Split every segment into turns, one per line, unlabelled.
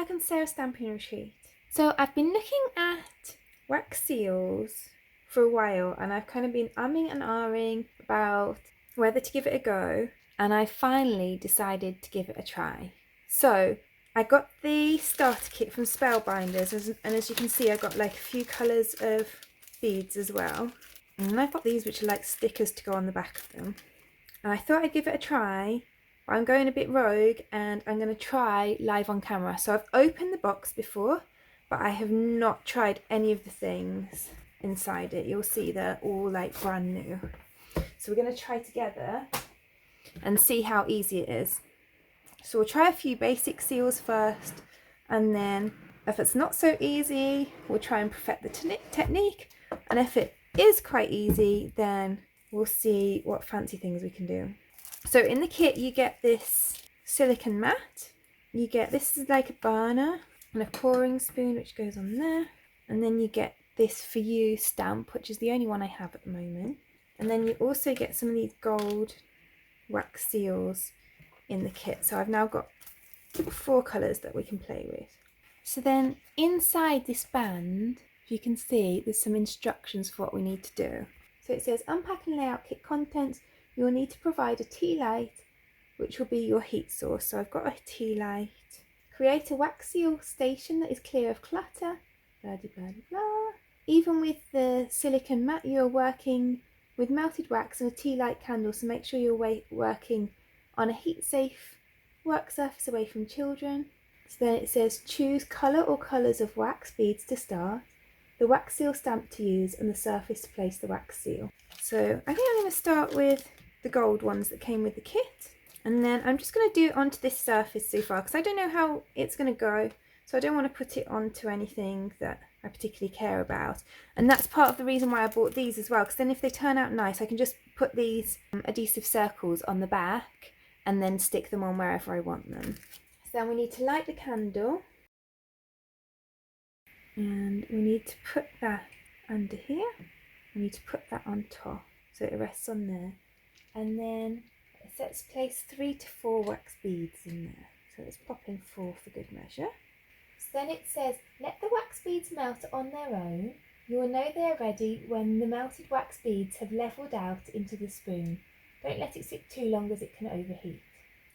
welcome to Sarah's Stamping Retreat. So I've been looking at wax seals for a while and I've kind of been umming and ahhing about whether to give it a go, and I finally decided to give it a try. So I got the starter kit from Spellbinders, and as you can see I got like a few colours of beads as well, and I've got these which are like stickers to go on the back of them, and I thought I'd give it a try. I'm going a bit rogue and I'm going to try live on camera. So I've opened the box before, but I have not tried any of the things inside it. You'll see they're all like brand new. So we're going to try together and see how easy it is. So we'll try a few basic seals first, and then if it's not so easy, we'll try and perfect the technique. And if it is quite easy, then we'll see what fancy things we can do. So in the kit you get this silicone mat, you get, this is like a burner and a pouring spoon which goes on there, and then you get this For You stamp, which is the only one I have at the moment, and then you also get some of these gold wax seals in the kit. So I've now got 4 colours that we can play with. So then inside this band, if you can see, there's some instructions for what we need to do. So it says unpack and lay out kit contents. You will need to provide a tea light, which will be your heat source. So I've got a tea light. Create a wax seal station that is clear of clutter. Blah, blah, blah, blah. Even with the silicone mat, you're working with melted wax and a tea light candle. So make sure you're working on a heat safe work surface away from children. So then it says choose colour or colours of wax beads to start, the wax seal stamp to use, and the surface to place the wax seal. So I think I'm going to start with the gold ones that came with the kit, and then I'm just going to do it onto this surface so far because I don't know how it's going to go, so I don't want to put it onto anything that I particularly care about. And that's part of the reason why I bought these as well, because then if they turn out nice I can just put these adhesive circles on the back and then stick them on wherever I want them. So then we need to light the candle, and we need to put that under here. We need to put that on top so it rests on there, and then let's place 3 to 4 wax beads in there. So let's pop in 4 for good measure. So then it says let the wax beads melt on their own. You will know they are ready when the melted wax beads have levelled out into the spoon. Don't let it sit too long as it can overheat.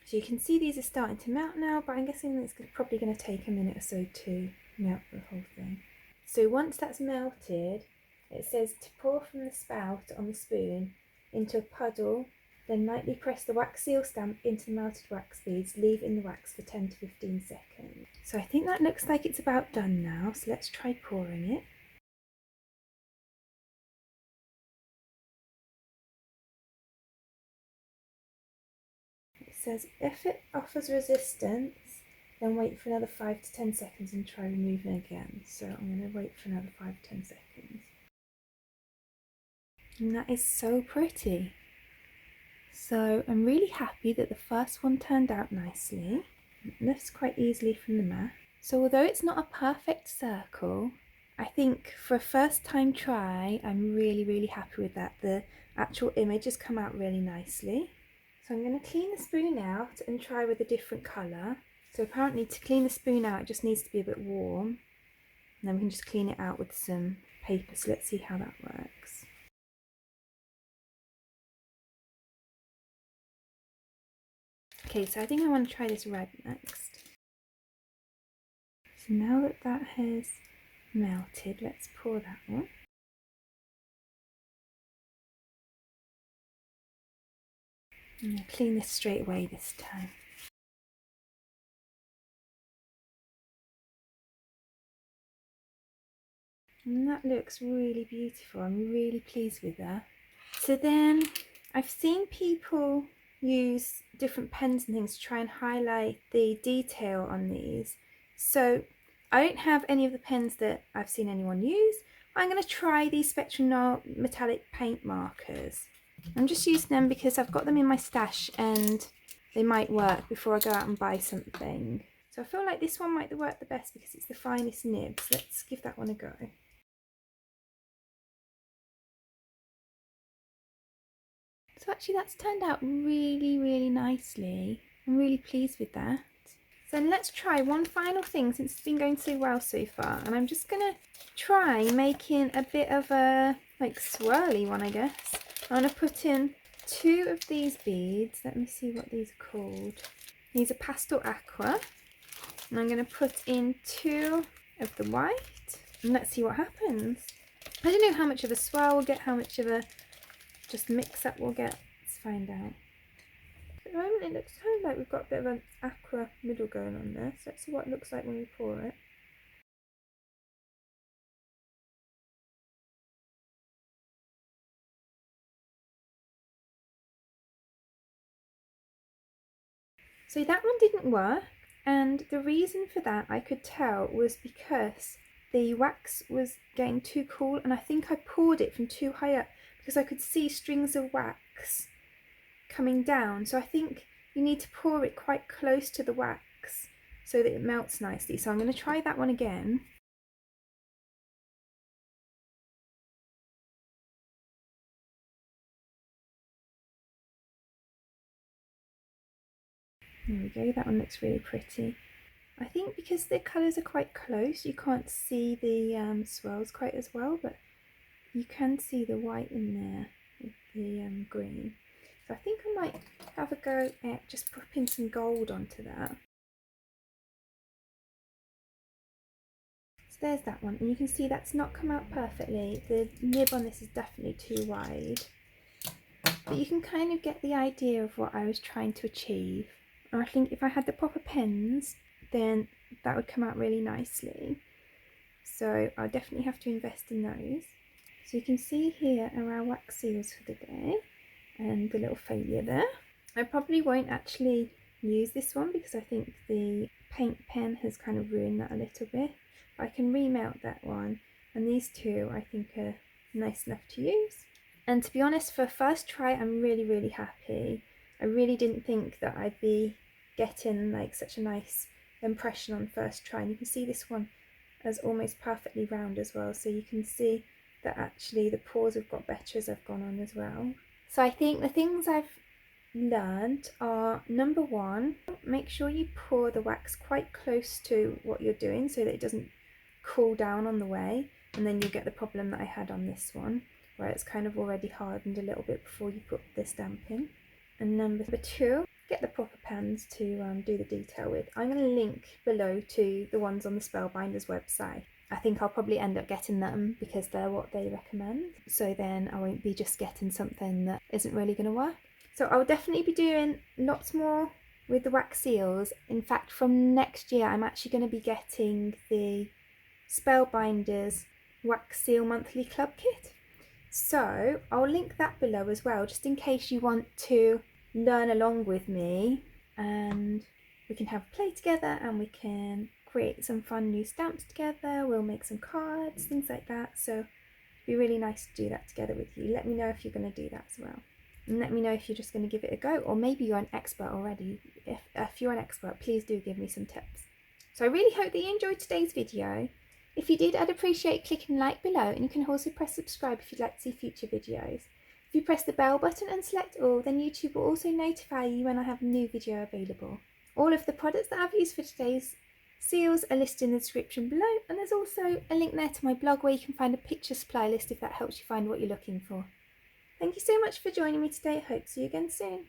So you can see these are starting to melt now, but I'm guessing it's probably going to take a minute or so to melt the whole thing. So once that's melted, it says to pour from the spout on the spoon into a puddle, then lightly press the wax seal stamp into the melted wax beads, leave in the wax for 10 to 15 seconds. So I think that looks like it's about done now, so let's try pouring it. It says if it offers resistance, then wait for another 5 to 10 seconds and try removing again. So I'm going to wait for another 5 to 10 seconds. And that is so pretty. So I'm really happy that the first one turned out nicely. It lifts quite easily from the mat. So although it's not a perfect circle, I think for a first time try, I'm really happy with that. The actual image has come out really nicely. So I'm going to clean the spoon out and try with a different colour. So apparently to clean the spoon out it just needs to be a bit warm. And then we can just clean it out with some paper. So let's see how that works. Okay, so I think I want to try this red next. So now that that has melted, let's pour that one. I'm going to clean this straight away this time. And that looks really beautiful. I'm really pleased with that. So then I've seen people use different pens and things to try and highlight the detail on these. So I don't have any of the pens that I've seen anyone use. I'm going to try these Spectrum metallic paint markers. I'm just using them because I've got them in my stash and they might work before I go out and buy something. So I feel like this one might work the best because it's the finest nib. So let's give that one a go. So actually that's turned out really nicely. I'm really pleased with that. So let's try one final thing since it's been going so well so far, and I'm just gonna try making a bit of a like swirly one, I guess. I'm gonna put in 2 of these beads. Let me see what these are called. These are Pastel Aqua, and I'm gonna put in 2 of the white, and let's see what happens. I don't know how much of a swirl we'll get, how much of a just mix up we'll get. Let's find out. At the moment it looks kind of like we've got a bit of an aqua middle going on there, so let's see what it looks like when we pour it. So that one didn't work, and the reason for that I could tell was because the wax was getting too cool, and I think I poured it from too high up because I could see strings of wax coming down. So I think you need to pour it quite close to the wax so that it melts nicely. So I'm going to try that one again. There we go, that one looks really pretty. I think because the colours are quite close, you can't see the swirls quite as well, but you can see the white in there with the green. So I think I might have a go at just popping some gold onto that. So there's that one, and you can see that's not come out perfectly. The nib on this is definitely too wide, but you can kind of get the idea of what I was trying to achieve. And I think if I had the proper pens, then that would come out really nicely. So I'll definitely have to invest in those. So you can see here are our wax seals for the day and the little failure there. I probably won't actually use this one because I think the paint pen has kind of ruined that a little bit. But I can remelt that one, and these 2 I think are nice enough to use. And to be honest, for a first try, I'm really happy. I really didn't think that I'd be getting like such a nice impression on first try. And you can see this one is almost perfectly round as well, so you can see that actually the pores have got better as I've gone on as well. So I think the things I've learned are, number 1, make sure you pour the wax quite close to what you're doing so that it doesn't cool down on the way, and then you'll get the problem that I had on this one where it's kind of already hardened a little bit before you put the stamp in. And number 2, get the proper pens to do the detail with. I'm going to link below to the ones on the Spellbinders website. I think I'll probably end up getting them because they're what they recommend, so then I won't be just getting something that isn't really going to work. So I'll definitely be doing lots more with the wax seals. In fact, from next year I'm actually going to be getting the Spellbinders wax seal monthly club kit. So I'll link that below as well, just in case you want to learn along with me, and we can have a play together and we can create some fun new stamps together. We'll make some cards, things like that. So it'd be really nice to do that together with you. Let me know if you're going to do that as well. And let me know if you're just going to give it a go, or maybe you're an expert already. If you're an expert, please do give me some tips. So I really hope that you enjoyed today's video. If you did, I'd appreciate clicking like below, and you can also press subscribe if you'd like to see future videos. If you press the bell button and select all, then YouTube will also notify you when I have a new video available. All of the products that I've used for today's seals are listed in the description below, and there's also a link there to my blog where you can find a picture supply list if that helps you find what you're looking for. Thank you so much for joining me today. I hope to see you again soon.